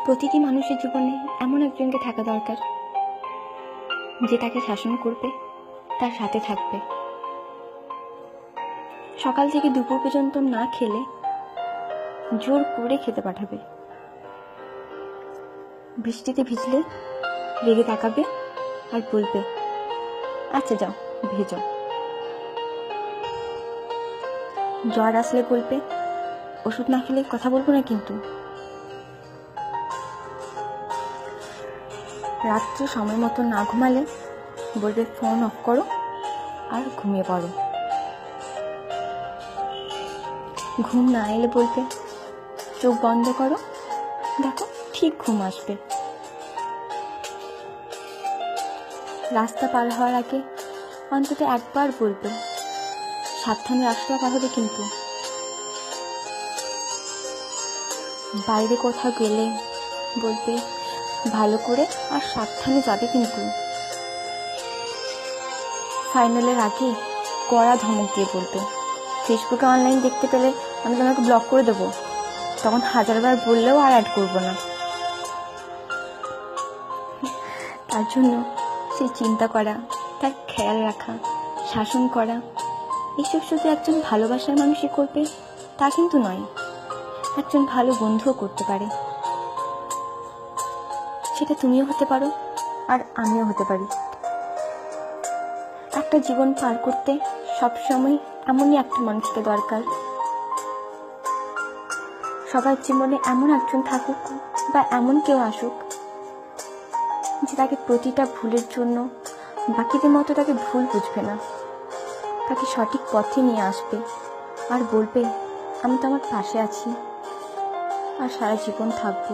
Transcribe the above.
প্রতিটি মানুষের জীবনে এমন একজনকে থাকা দরকার যে তাকে শাসন করবে, তার সাথে থাকবে। সকাল থেকে দুপুর পর্যন্ত না খেলে জোর করে খেতে পাঠাবে। বৃষ্টিতে ভিজলে রেগে তাকাবে আর বলবে, আচ্ছা যাও ভেজো। জ্বর আসলে বলবে, ওষুধ না খেলে কথা বলবো না কিন্তু। রাত্রে সময় মতো না ঘুমালে বলবে, ফোন অফ করো আর ঘুমিয়ে পড়ো। ঘুম না এলে বলবে, চোখ বন্ধ করো, দেখো ঠিক ঘুম আসবে। রাস্তা পার হওয়ার আগে অন্তত একবার বলবে, সাবধানে রাস্তা পার হবে কিন্তু। বাইরে কোথাও গেলে বলবে, ভালো করে আর সাবধানে যাবে কিন্তু। ফাইনালের আগে কড়া ধমক দিয়ে বলবে, ফেসবুকে অনলাইন দেখতে পেলে আমি তোমাকে ব্লক করে দেবো। তখন 1000বার বললেও আর অ্যাড করবো না। তার জন্য সে চিন্তা করা, তার খেয়াল রাখা, শাসন করা, এসব শুধু একজন ভালোবাসার মানুষই করবে তা কিন্তু নয়, একজন ভালো বন্ধুও করতে পারে। সেটা তুমিও হতে পারো আর আমিও হতে পারি। একটা জীবন পার করতে সবসময় এমনই একটা মানুষকে দরকার। সবার জীবনে এমন একজন থাকুক বা এমন কেউ আসুক যে তাকে প্রতিটা ভুলের জন্য বাকিদের মতো তাকে ভুল বুঝবে না, তাকে সঠিক পথে নিয়ে আসবে আর বলবে, আমি তো আমার পাশে আছি আর সারা জীবন থাকবো।